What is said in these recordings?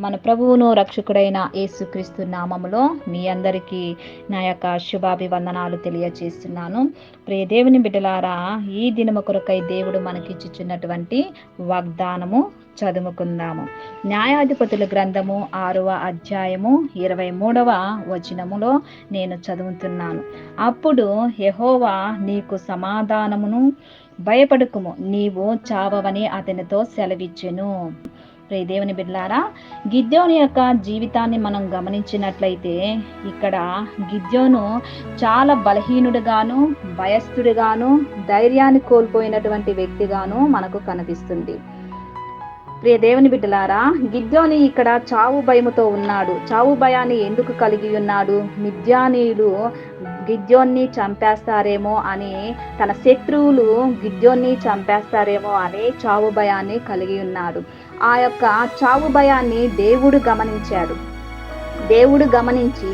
మన ప్రభువును రక్షకుడైన యేసుక్రీస్తు నామములో మీ అందరికీ నా యొక్క శుభాభివందనాలు తెలియజేస్తున్నాను. ప్రియ దేవుని బిడ్డలారా, ఈ దినము కొరకై దేవుడు మనకిచ్చుచున్నటువంటి వాగ్దానము చదువుకుందాము. న్యాయాధిపతుల గ్రంథము 6వ అధ్యాయము 23వ వచనములో నేను చదువుతున్నాను. అప్పుడు యెహోవా నీకు సమాధానమును, భయపడకుము, నీవు చావవని అతనితో సెలవిచ్చెను. దేవుని బిడ్డలారా, గిద్యోను యొక్క జీవితాన్ని మనం గమనించినట్లయితే ఇక్కడ గిద్యోను చాలా బలహీనుడుగాను, భయస్థుడిగాను, ధైర్యాన్ని కోల్పోయినటువంటి వ్యక్తిగాను మనకు కనిపిస్తుంది. ప్రియ దేవుని బిడ్డలారా, గిద్యోను ఇక్కడ చావు భయముతో ఉన్నాడు. చావు భయాన్ని ఎందుకు కలిగి ఉన్నాడు? మిద్యానీయులు గిద్యోన్ని చంపేస్తారేమో అని, తన శత్రువులు గిద్యోన్ని చంపేస్తారేమో అని చావు భయాన్ని కలిగి ఉన్నాడు. ఆ యొక్క చావు భయాన్ని దేవుడు గమనించాడు. దేవుడు గమనించి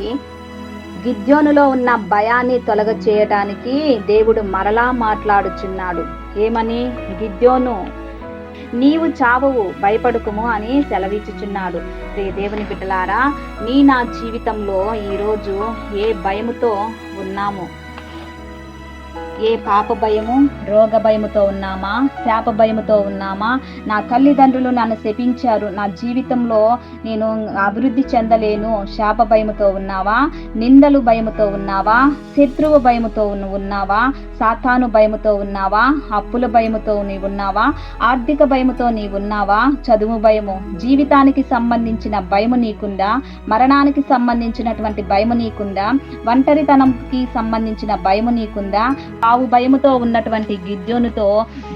గిద్యోనులో ఉన్న భయాన్ని తొలగ చేయడానికి దేవుడు మరలా మాట్లాడుచున్నాడు. ఏమని? గిద్యోను, నీవు చావవు, భయపడకుము అని సెలవిచ్చుచున్నాడు. దేవుని బిడ్డలారా, నా జీవితంలో ఈరోజు ఏ భయముతో ఉన్నాము? ఏ పాప భయము, రోగ భయముతో ఉన్నామా? శాప భయముతో ఉన్నామా? నా తల్లిదండ్రులు నన్ను శపించారు, నా జీవితంలో నేను అభివృద్ధి చెందలేను, శాప భయముతో ఉన్నావా? నిందలు భయముతో ఉన్నావా? శత్రువు భయముతో ఉన్నావా? సాతాను భయముతో ఉన్నావా? అప్పుల భయముతో నీవున్నావా? ఆర్థిక భయముతో నీవున్నావా? చదువు భయము, జీవితానికి సంబంధించిన భయము నీకుందా? మరణానికి సంబంధించినటువంటి భయము నీకుందా? ఒంటరితనంకి సంబంధించిన భయము నీకుందా? చావు భయముతో ఉన్నటువంటి గిద్యోనుతో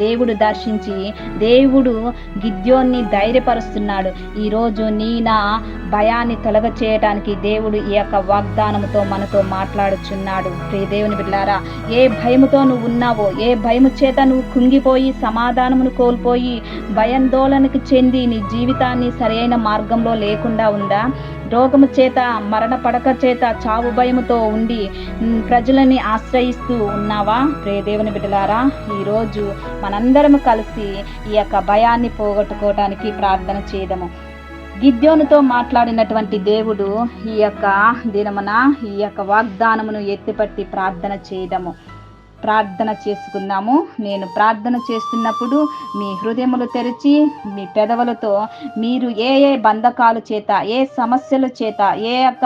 దేవుడు దర్శించి దేవుడు గిద్యోన్ని ధైర్యపరుస్తున్నాడు. ఈరోజు నా భయాన్ని తొలగ చేయడానికి దేవుడు ఈ యొక్క వాగ్దానముతో మనతో మాట్లాడుచున్నాడు. ప్రియ దేవుని బిడ్డలారా, ఏ భయముతో నువ్వు ఉన్నావో, ఏ భయము చేత నువ్వు కుంగిపోయి సమాధానమును కోల్పోయి భయాందోళనకు చెంది నీ జీవితాన్ని సరైన మార్గంలో లేకుండా ఉందా? రోగము చేత, మరణ పడక చేత, చావు భయముతో ఉండి ప్రజలని ఆశ్రయిస్తూ ఉన్నావా? ప్రియ దేవుని బిడ్డలారా, ఈరోజు మనందరము కలిసి ఈ యొక్క భయాన్ని పోగొట్టుకోవడానికి ప్రార్థన చేయదము. గిద్యోనుతో మాట్లాడినటువంటి దేవుడు ఈ యొక్క దినమున ఈ యొక్క వాగ్దానమును ఎత్తిపట్టి ప్రార్థన చేయడము. ప్రార్థన చేసుకుందాము. నేను ప్రార్థన చేస్తున్నప్పుడు మీ హృదయములు తెరిచి మీ పెదవులతో మీరు ఏ బంధకాల చేత, ఏ సమస్యల చేత, ఏ యొక్క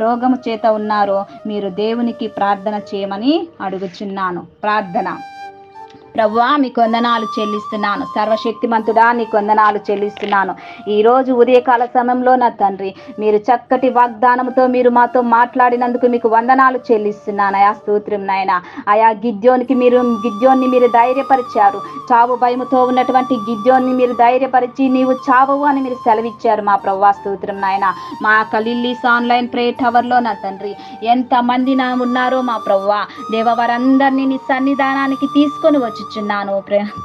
రోగము చేత ఉన్నారో మీరు దేవునికి ప్రార్థన చేయమని అడుగుచున్నాను. ప్రార్థన. ప్రభువా, మీకు వందనాలు చెల్లిస్తున్నాను. సర్వశక్తిమంతుడా, నీకు వందనాలు చెల్లిస్తున్నాను. ఈరోజు ఉదయకాల సమయంలో నా తండ్రి, మీరు చక్కటి వాగ్దానంతో మీరు మాతో మాట్లాడినందుకు మీకు వందనాలు చెల్లిస్తున్నాను. అయా స్తోత్రం నాయన. అయా గిద్యోన్ని మీరు ధైర్యపరిచారు. చావు భయముతో ఉన్నటువంటి గిద్యోన్ని మీరు ధైర్యపరిచి నీవు చావవు అని మీరు సెలవిచ్చారు మా ప్రభువా. స్తోత్రం నాయన. మా యొక్క లిల్లీస్ ఆన్లైన్ ప్రేయర్ టవర్లో నా తండ్రి ఎంతమంది ఉన్నారో మా ప్రభువా దేవ, వారందరినీ నీ సన్నిధానానికి తీసుకొని వచ్చుచున్నాను.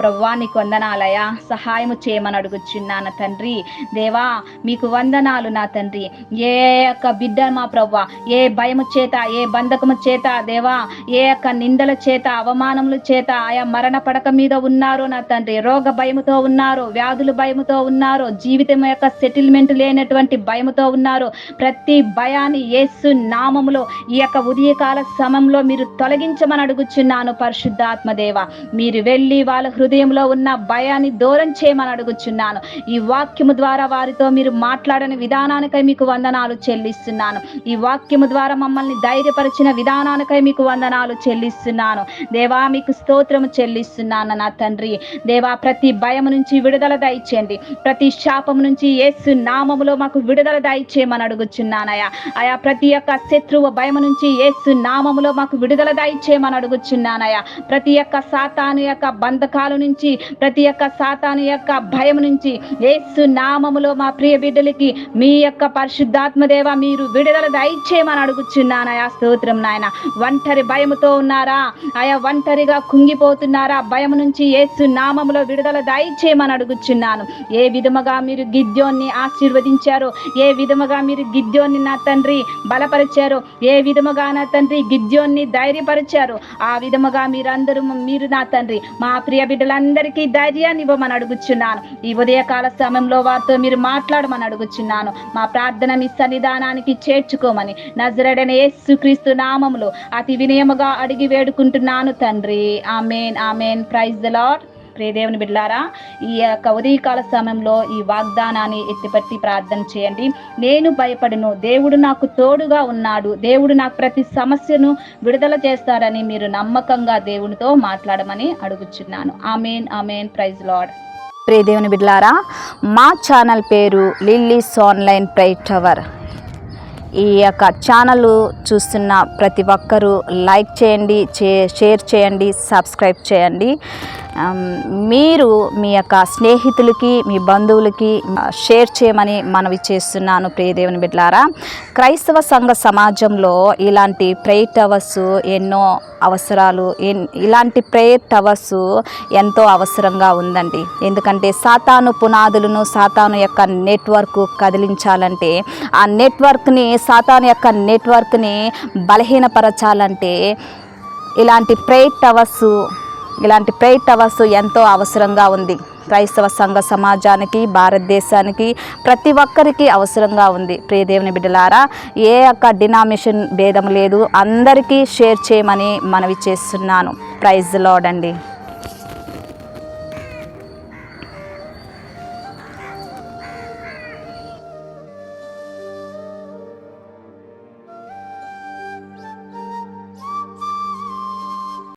ప్రభువా, నీకు వందనాలయా. సహాయము చేయమని అడుగుచున్నాను తండ్రి. దేవా, మీకు వందనాలు నా తండ్రి. ఏ యొక్క బిడ్డ మా ప్రభువా ఏ భయము చేత, ఏ బంధకము చేత దేవా, ఏ యొక్క నిందల చేత, అవమానముల చేత ఆయా మరణ పడక మీద ఉన్నారో నా తండ్రి, రోగ భయముతో ఉన్నారు, వ్యాధుల భయముతో ఉన్నారు, జీవితం యొక్క సెటిల్మెంట్ లేనటువంటి భయముతో ఉన్నారు. ప్రతి భయాన్ని యేసు నామములో ఈ యొక్క ఉదయకాల సమయంలో మీరు తొలగించమని అడుగుచున్నాను. పరిశుద్ధాత్మ దేవ, మీరు వెళ్ళి వాళ్ళ హృదయంలో ఉన్న భయాన్ని దూరం చేయమని అడుగుచున్నాను. ఈ వాక్యము ద్వారా వారితో మీరు మాట్లాడని విధానానికై మీకు వందనాలు చెల్లిస్తున్నాను. ఈ వాక్యము ద్వారా మమ్మల్ని ధైర్యపరిచిన విధానానికై మీకు వందనాలు చెల్లిస్తున్నాను. దేవా, మీకు స్తోత్రము చెల్లిస్తున్నాను నా తండ్రి. దేవా, ప్రతి భయం నుంచి విడుదల దయచేయండి. ప్రతి శాపం నుంచి యేసు నామములో మాకు విడుదల దయచేయమని అడుగుచున్నానయ్యా. అయా ప్రతి యొక్క శత్రువు భయం నుంచి యేసు నామములో మాకు విడుదల దయచేయమని అడుగుచున్నానయ్యా. ప్రతి యొక్క సాతాను యొక్క బంధకాల నుంచి, ప్రతి యొక్క సాతాను యొక్క భయం నుంచి యేసు నామములో మా ప్రియ బిడ్డలకి మీ యొక్క పరిశుద్ధాత్మ దేవ మీరు విడుదల దయచేయమని అడుగుచున్నానయా. స్తోత్రం నాయన. ఒంటరి భయముతో ఉన్నారా? ఆయా ఒంటరిగా కుంగిపోతున్నారా? భయం నుంచి యేసు నామములో విడుదల దయచేయమని అడుగుచున్నాను. ఏ విధముగా మీరు గిద్యోన్ని ఆశీర్వదించారో, ఏ విధముగా మీరు గిద్యోన్ని నా తండ్రి బలపరిచారో, ఏ విధముగా నా తండ్రి గిద్యోన్ని ధైర్యపరిచారో, ఆ విధముగా మీరు నా తండ్రి తండ్రి. మా ప్రియ బిడ్డలందరికీ ధైర్యాన్ని ఇవ్వమని అడుగుచున్నాను. ఈ ఉదయకాల సమయంలో వారితో మీరు మాట్లాడమని అడుగుచున్నాను. మా ప్రార్థన మీ సన్నిధానానికి చేర్చుకోమని నజరేయుడైన యేసుక్రీస్తు నామములో అతి వినయముగా అడిగి వేడుకుంటున్నాను తండ్రి. Amen, amen. Praise the Lord. ప్రియ దేవుని బిడ్డలారా, ఈ యొక్క ఉదయకాల సమయంలో ఈ వాగ్దానాన్ని ఎత్తిపట్టి ప్రార్థన చేయండి. నేను భయపడను, దేవుడు నాకు తోడుగా ఉన్నాడు, దేవుడు నాకు ప్రతి సమస్యను విడుదల చేస్తారని మీరు నమ్మకంగా దేవునితో మాట్లాడమని అడుగుచున్నాను. ఆమేన్, ఆమేన్. Praise lord. ప్రియ దేవుని బిడ్డలారా, మా ఛానల్ పేరు లిల్లీస్ ఆన్లైన్ ప్రేయర్ టవర్. ఈ యొక్క ఛానల్ చూస్తున్న ప్రతి ఒక్కరూ లైక్ చేయండి, షేర్ చేయండి, సబ్స్క్రైబ్ చేయండి. మీరు మీ యొక్క స్నేహితులకి, మీ బంధువులకి షేర్ చేయమని మనవి చేస్తున్నాను. ప్రియ దేవుని బిడ్డలారా, క్రైస్తవ సంఘ సమాజంలో ఇలాంటి ప్రేయర్ టవర్స్ ఎన్నో అవసరాలు, ఇలాంటి ప్రేయర్ టవర్స్ ఎంతో అవసరంగా ఉందండి. ఎందుకంటే సాతాను పునాదులను, సాతాను యొక్క నెట్వర్క్ కదిలించాలంటే, ఆ నెట్వర్క్ని, సాతాను యొక్క నెట్వర్క్ని బలహీనపరచాలంటే ఇలాంటి ప్రేయర్ టవర్స్ ఎంతో అవసరంగా ఉంది. క్రైస్తవ సంఘ సమాజానికి, భారతదేశానికి, ప్రతి ఒక్కరికి అవసరంగా ఉంది. ప్రియ దేవుని బిడ్డలారా, ఏ యొక్క డినామినేషన్ భేదం లేదు, అందరికీ షేర్ చేయమని మనవి చేస్తున్నాను. ప్రైజ్ ది లార్డ్ అండి.